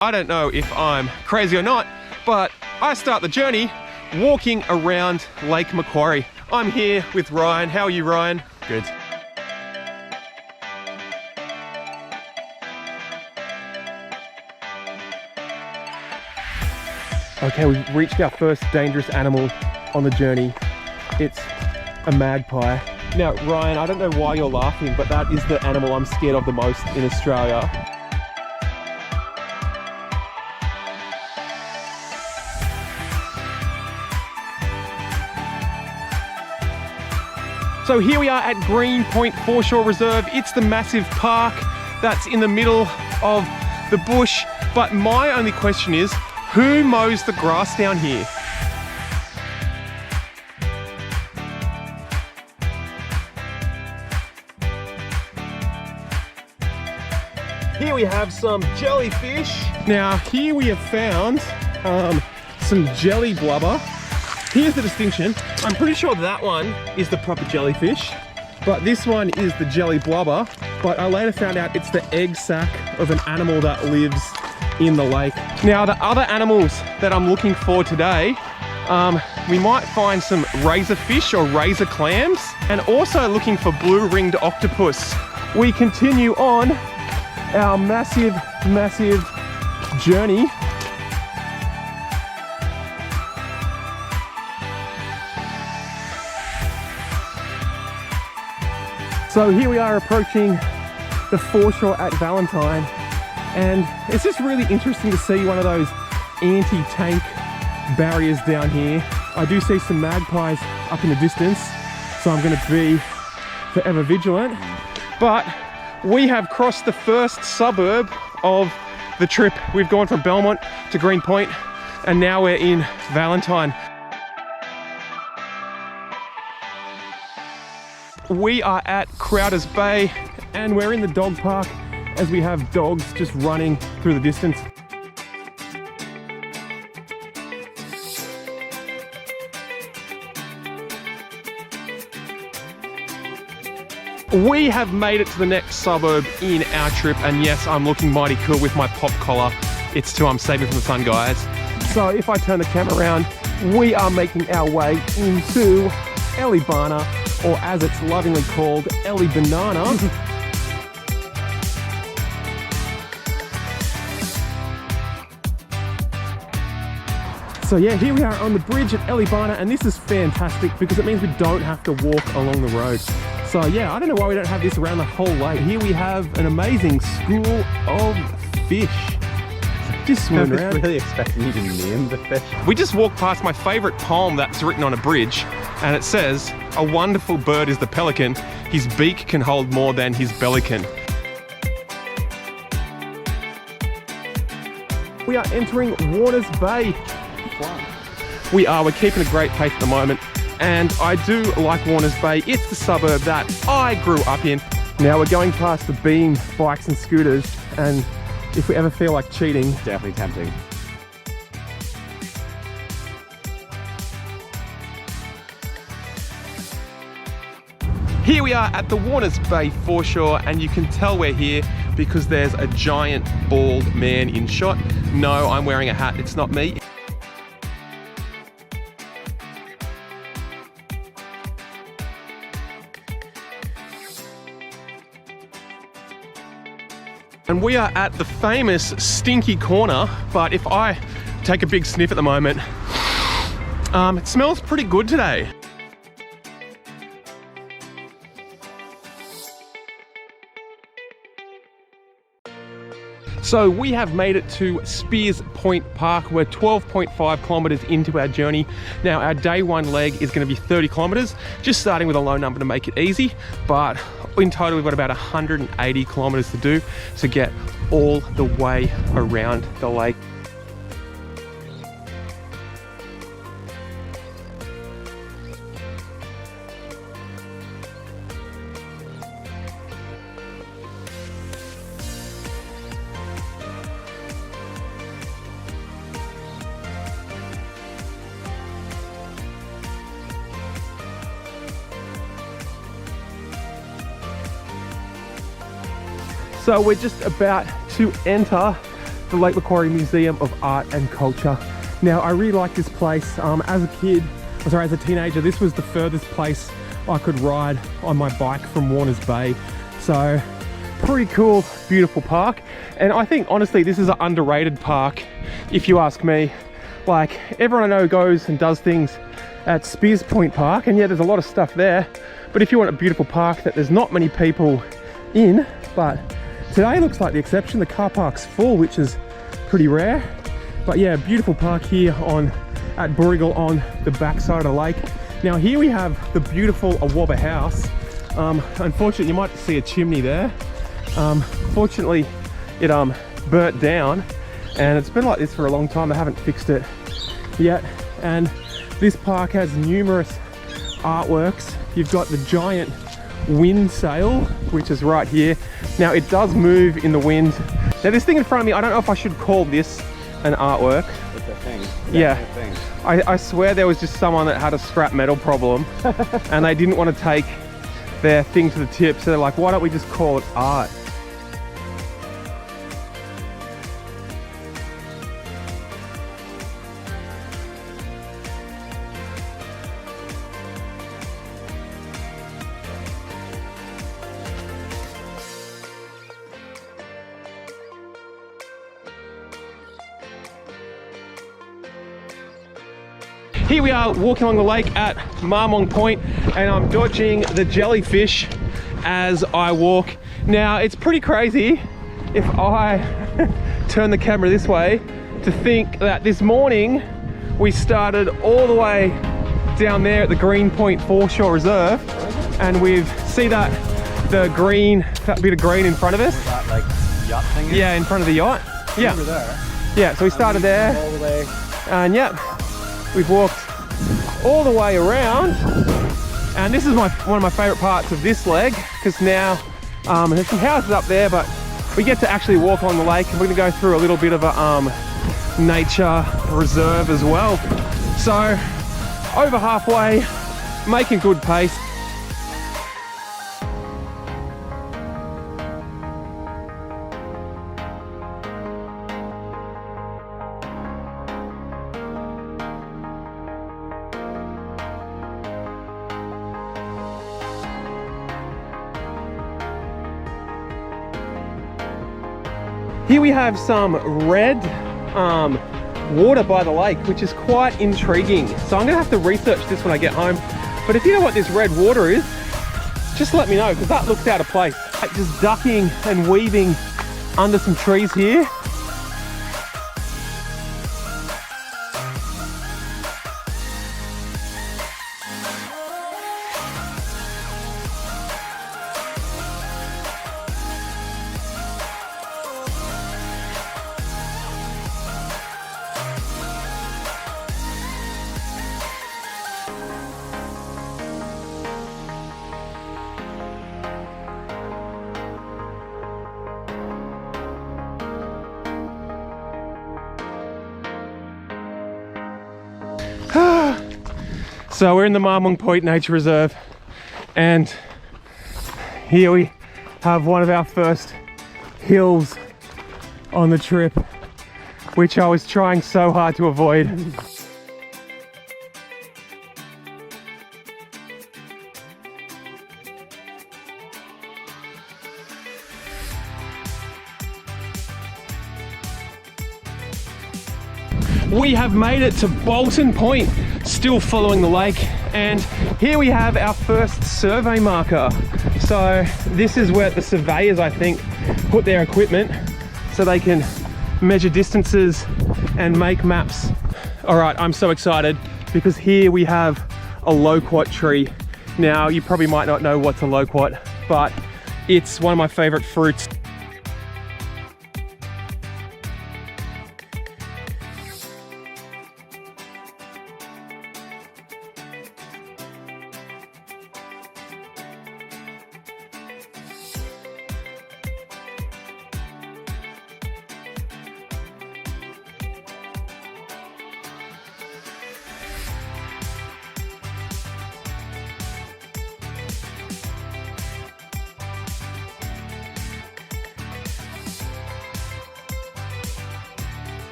I don't know if I'm crazy or not, but I start the journey walking around Lake Macquarie. I'm here with Ryan. How are you, Ryan? Good. Okay, we've reached our first dangerous animal on the journey. It's a magpie. Now, Ryan, I don't know why you're laughing, but that is the animal I'm scared of the most in Australia. So here we are at Green Point Foreshore Reserve. It's the massive park that's in the middle of the bush. But my only question is, who mows the grass down here? Here we have some jellyfish. Now here we have found some jelly blubber. Here's the distinction. I'm pretty sure that one is the proper jellyfish, but this one is the jelly blubber. But I later found out it's the egg sac of an animal that lives in the lake. Now the other animals that I'm looking for today, we might find some razor fish or razor clams, and also looking for blue-ringed octopus. We continue on our massive journey. So here we are approaching the foreshore at Valentine, and it's just really interesting to see one of those anti-tank barriers down here. I do see some magpies up in the distance, so I'm going to be forever vigilant. But we have crossed the first suburb of the trip. We've gone from Belmont to Green Point, and now we're in Valentine. We are at Crowder's Bay, and we're in the dog park as we have dogs just running through the distance. We have made it to the next suburb in our trip, and yes, I'm looking mighty cool with my pop collar. It's to save me from the sun, guys. So if I turn the camera around, we are making our way into Elibana, or as it's lovingly called, Elibanana. So yeah, here we are on the bridge at Elibana, and this is fantastic because it means we don't have to walk along the road. So yeah, I don't know why we don't have this around the whole lake. Here we have an amazing school of fish. Just swimming around. I was really expecting you to name the fish. We just walked past my favorite poem that's written on a bridge, and it says, "A wonderful bird is the pelican. His beak can hold more than his belly can." We are entering Warners Bay. We're keeping a great pace at the moment, and I do like Warners Bay. It's the suburb that I grew up in. Now we're going past the Beam bikes and scooters, and if we ever feel like cheating, Definitely tempting. here we are at the Warners Bay foreshore, and you can tell we're here because there's a giant bald man in shot. No, I'm wearing a hat, it's not me. And we are at the famous Stinky Corner, but if I take a big sniff at the moment, it smells pretty good today. So we have made it to Spears Point Park. We're 12.5 kilometers into our journey. Now our day one leg is going to be 30 kilometers, just starting with a low number to make it easy. But in total, we've got about 180 kilometers to do to get all the way around the lake. So we're just about to enter the Lake Macquarie Museum of Art and Culture. Now, I really like this place. As a teenager, this was the furthest place I could ride on my bike from Warners Bay. So, pretty cool, beautiful park. And I think, honestly, this is an underrated park, if you ask me. Like, everyone I know goes and does things at Spears Point Park, and yeah, there's a lot of stuff there. But if you want a beautiful park that there's not many people in, but today looks like the exception. The car park's full, which is pretty rare. But yeah, beautiful park here at Boorigel on the backside of the lake. Now here we have the beautiful Awabba house. Unfortunately, you might see a chimney there. Fortunately, it burnt down, and it's been like this for a long time. They haven't fixed it yet. And this park has numerous artworks. You've got the giant wind sail, which is right here. Now it does move in the wind. Now this thing in front of me, I don't know if I should call this an artwork. It's a thing. Yeah. A thing. I swear there was just someone that had a scrap metal problem and they didn't want to take their thing to the tip. So they're like, why don't we just call it art? Here we are walking along the lake at Marmong Point, and I'm dodging the jellyfish as I walk. Now, it's pretty crazy if I turn the camera this way to think that this morning we started all the way down there at the Green Point Foreshore Reserve, and see that green, that bit of green in front of us? That like yacht thing? Yeah, in front of the yacht. Yeah. Over there. Yeah, so we started there. All the way. And yeah, we've walked all the way around, and this is one of my favorite parts of this leg, because now there's some houses up there, but we get to actually walk on the lake, and we're going to go through a little bit of a nature reserve as well. So over halfway, making good pace. Here we have some red water by the lake, which is quite intriguing. So I'm gonna have to research this when I get home. But if you know what this red water is, just let me know, because that looks out of place. Like just ducking and weaving under some trees here. So we're in the Marmong Point Nature Reserve, and here we have one of our first hills on the trip, which I was trying so hard to avoid. We have made it to Bolton Point, still following the lake, and here we have our first survey marker. So this is where the surveyors, I think, put their equipment so they can measure distances and make maps. All right, I'm so excited because here we have a loquat tree. Now, you probably might not know what's a loquat, but it's one of my favorite fruits.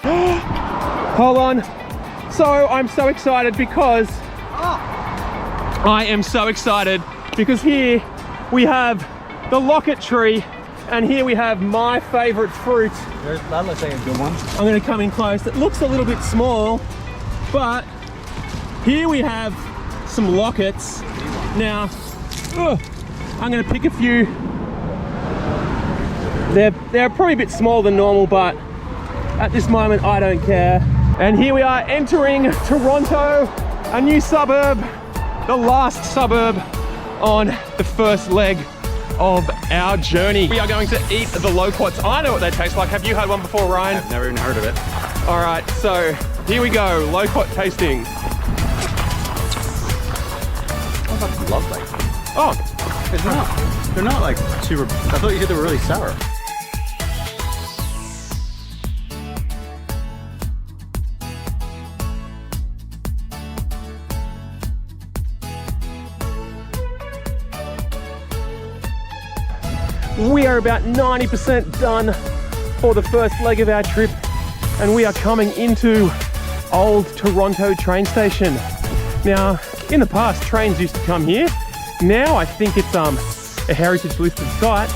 Hold on. So I'm so excited because here we have the locket tree, and here we have my favorite fruit. That looks like a good one. I'm gonna come in close. It looks a little bit small, but here we have some lockets. Now, I'm gonna pick a few. They're probably a bit smaller than normal, but at this moment I don't care. And here we are entering Toronto, a new suburb, the last suburb on the first leg of our journey. We are going to eat the loquats. I know what they taste like. Have you had one before, Ryan? I've never even heard of it. All right, so here we go, loquat tasting. Oh, that's lovely. Oh, They're not like super, I thought you said they were really sour. we are about 90% done for the first leg of our trip, and we are coming into Old Toronto train station. Now, in the past, trains used to come here. Now I think it's a heritage listed site.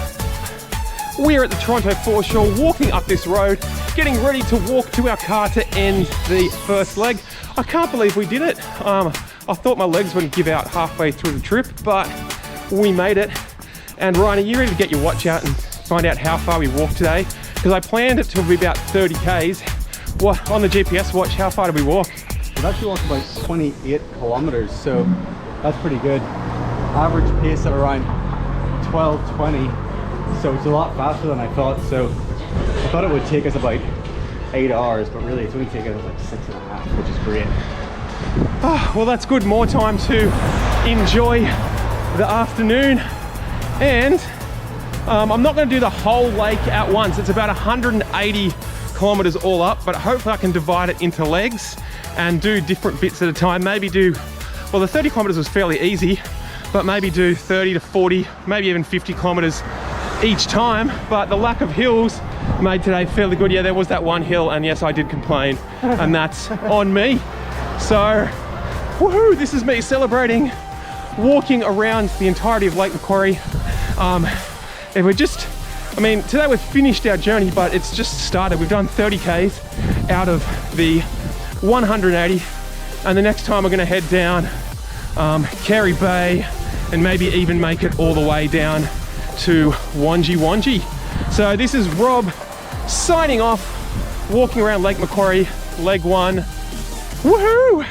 We are at the Toronto foreshore, walking up this road, getting ready to walk to our car to end the first leg. I can't believe we did it. I thought my legs wouldn't give out halfway through the trip, but we made it. And Ryan, are you ready to get your watch out and find out how far we walked today? Because I planned it to be about 30 Ks. What, on the GPS watch, how far did we walk? We've actually walked about 28 kilometers, so that's pretty good. Average pace of around 12:20, so it's a lot faster than I thought. So I thought it would take us about 8 hours, but really it's only taken us like 6.5, which is great. Oh, well, that's good. More time to enjoy the afternoon. And I'm not going to do the whole lake at once. It's about 180 kilometers all up, but hopefully I can divide it into legs and do different bits at a time. Maybe do, well, the 30 kilometers was fairly easy, but maybe do 30 to 40, maybe even 50 kilometers each time. But the lack of hills made today fairly good. Yeah, there was that one hill, and yes, I did complain, and that's on me. So, woohoo, this is me celebrating walking around the entirety of Lake Macquarie. And we're just, I mean, today we've finished our journey, but it's just started. We've done 30 Ks out of the 180, and the next time we're gonna head down Carey Bay and maybe even make it all the way down to Wangi. So this is Rob signing off, walking around Lake Macquarie, leg one. Woohoo!